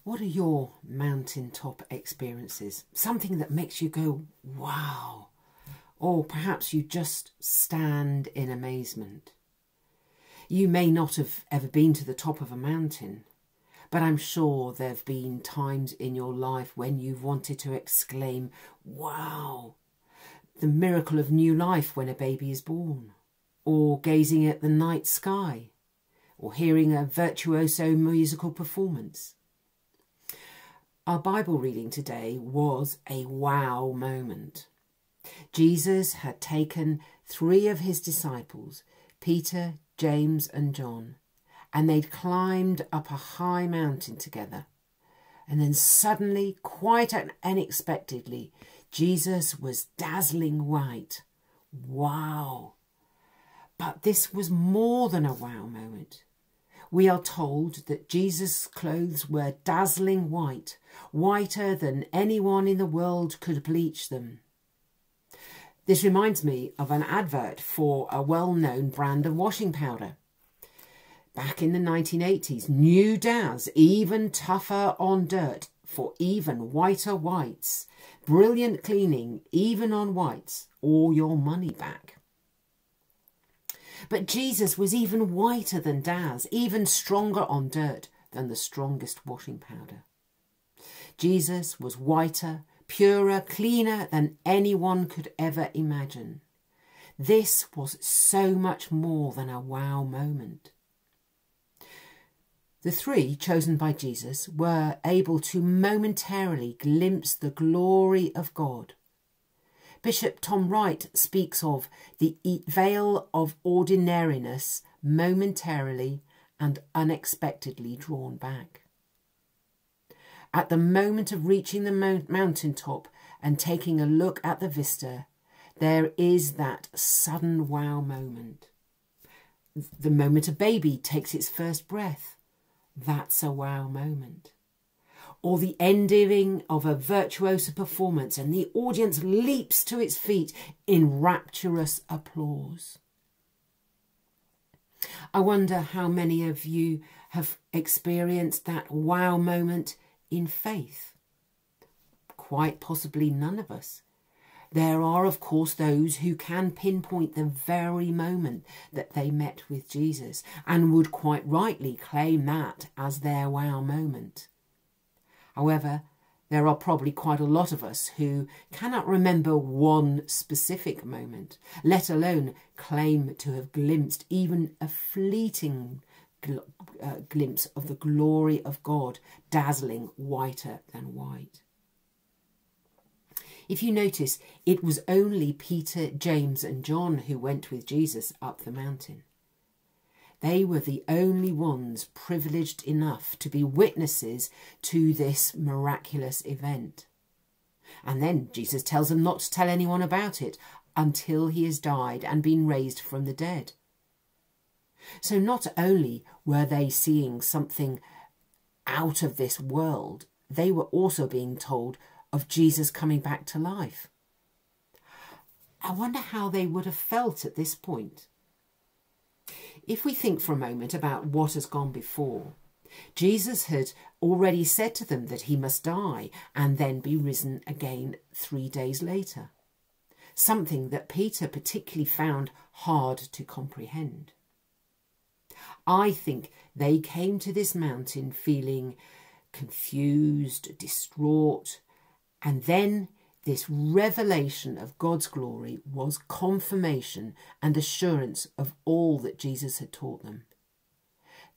What are your mountaintop experiences? Something that makes you go, wow. Or perhaps you just stand in amazement. You may not have ever been to the top of a mountain, but I'm sure there have been times in your life when you've wanted to exclaim, wow, the miracle of new life when a baby is born, or gazing at the night sky, or hearing a virtuoso musical performance. Our Bible reading today was a wow moment. Jesus had taken 3 of his disciples, Peter, James and John, and they'd climbed up a high mountain together. And then suddenly, quite unexpectedly, Jesus was dazzling white. Wow! But this was more than a wow moment. We are told that Jesus' clothes were dazzling white, whiter than anyone in the world could bleach them. This reminds me of an advert for a well-known brand of washing powder. Back in the 1980s, new Daz, even tougher on dirt for even whiter whites. Brilliant cleaning, even on whites, or your money back. But Jesus was even whiter than Daz, even stronger on dirt than the strongest washing powder. Jesus was whiter, purer, cleaner than anyone could ever imagine. This was so much more than a wow moment. The 3 chosen by Jesus were able to momentarily glimpse the glory of God. Bishop Tom Wright speaks of the veil of ordinariness momentarily and unexpectedly drawn back. At the moment of reaching the mountaintop and taking a look at the vista, there is that sudden wow moment. The moment a baby takes its first breath, that's a wow moment. Or the ending of a virtuoso performance and the audience leaps to its feet in rapturous applause. I wonder how many of you have experienced that wow moment in faith. Quite possibly none of us. There are, of course, those who can pinpoint the very moment that they met with Jesus and would quite rightly claim that as their wow moment. However, there are probably quite a lot of us who cannot remember one specific moment, let alone claim to have glimpsed even a fleeting glimpse of the glory of God, dazzling whiter than white. If you notice, it was only Peter, James and John who went with Jesus up the mountain. They were the only ones privileged enough to be witnesses to this miraculous event. And then Jesus tells them not to tell anyone about it until he has died and been raised from the dead. So not only were they seeing something out of this world, they were also being told of Jesus coming back to life. I wonder how they would have felt at this point. If we think for a moment about what has gone before, Jesus had already said to them that he must die and then be risen again 3 days later, something that Peter particularly found hard to comprehend. I think they came to this mountain feeling confused, distraught, and then this revelation of God's glory was confirmation and assurance of all that Jesus had taught them.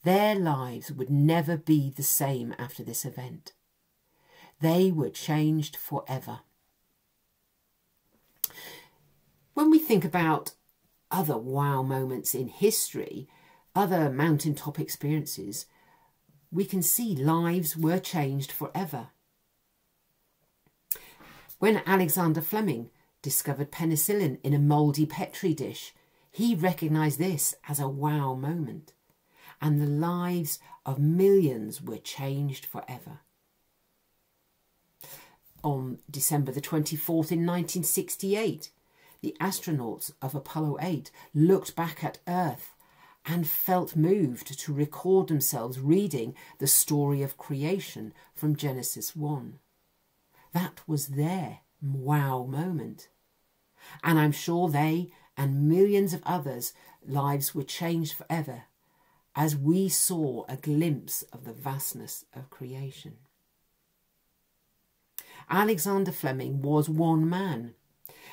Their lives would never be the same after this event. They were changed forever. When we think about other wow moments in history, other mountaintop experiences, we can see lives were changed forever. When Alexander Fleming discovered penicillin in a mouldy Petri dish, he recognised this as a wow moment, and the lives of millions were changed forever. On December the 24th in 1968, the astronauts of Apollo 8 looked back at Earth and felt moved to record themselves reading the story of creation from Genesis 1. That was their wow moment. And I'm sure they and millions of others' lives were changed forever as we saw a glimpse of the vastness of creation. Alexander Fleming was one man,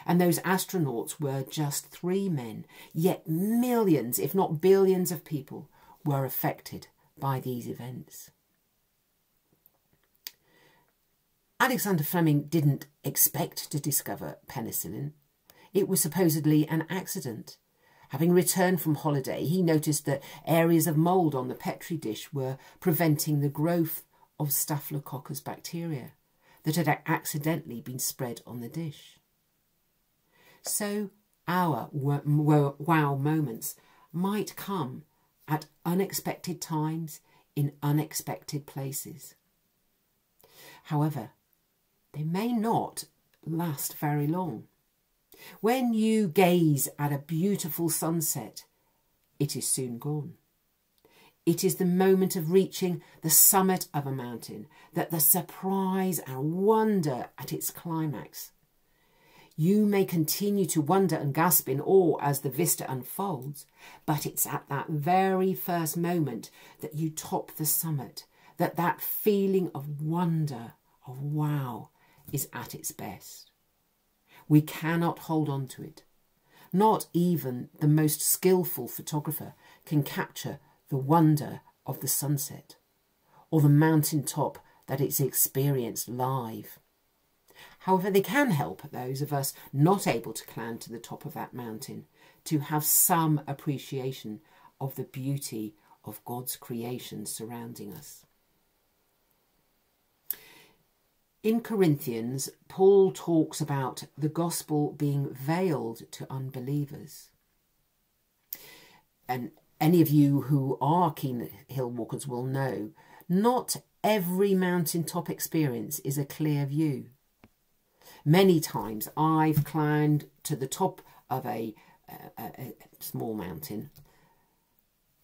and those astronauts were just 3 men, yet millions, if not billions of people were affected by these events. Alexander Fleming didn't expect to discover penicillin. It was supposedly an accident. Having returned from holiday, he noticed that areas of mould on the Petri dish were preventing the growth of Staphylococcus bacteria that had accidentally been spread on the dish. So our wow moments might come at unexpected times in unexpected places. However, they may not last very long. When you gaze at a beautiful sunset, it is soon gone. It is the moment of reaching the summit of a mountain that the surprise and wonder at its climax. You may continue to wonder and gasp in awe as the vista unfolds, but it's at that very first moment that you top the summit, that feeling of wonder, of wow, is at its best. We cannot hold on to it. Not even the most skillful photographer can capture the wonder of the sunset or the mountain top that it's experienced live. However, they can help those of us not able to climb to the top of that mountain to have some appreciation of the beauty of God's creation surrounding us. In Corinthians, Paul talks about the gospel being veiled to unbelievers. And any of you who are keen hill walkers will know, not every mountaintop experience is a clear view. Many times I've climbed to the top of a small mountain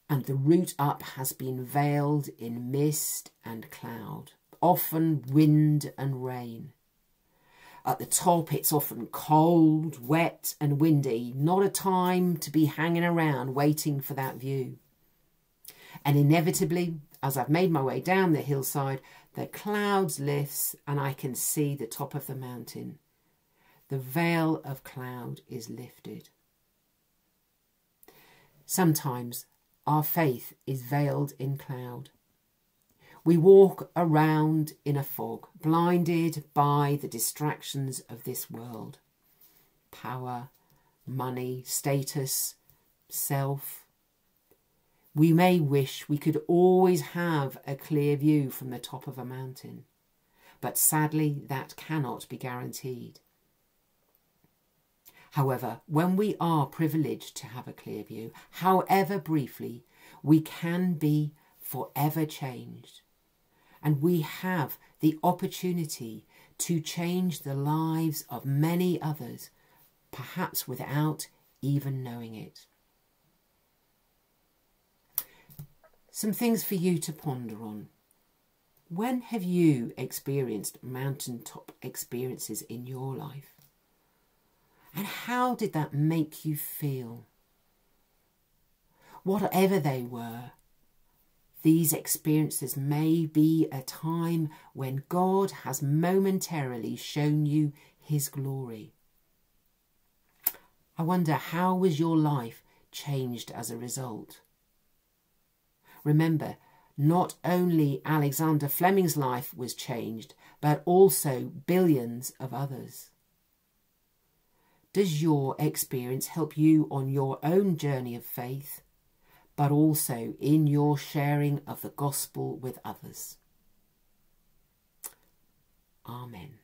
and the route up has been veiled in mist and cloud, often wind and rain. At the top it's often cold, wet and windy, not a time to be hanging around waiting for that view. And inevitably, as I've made my way down the hillside, the clouds lifts and I can see the top of the mountain. The veil of cloud is lifted. Sometimes our faith is veiled in cloud. We walk around in a fog, blinded by the distractions of this world. Power, money, status, self. We may wish we could always have a clear view from the top of a mountain, but sadly that cannot be guaranteed. However, when we are privileged to have a clear view, however briefly, we can be forever changed. And we have the opportunity to change the lives of many others, perhaps without even knowing it. Some things for you to ponder on. When have you experienced mountaintop experiences in your life? And how did that make you feel? Whatever they were, these experiences may be a time when God has momentarily shown you his glory. I wonder, how was your life changed as a result? Remember, not only Alexander Fleming's life was changed, but also billions of others. Does your experience help you on your own journey of faith, but also in your sharing of the gospel with others? Amen.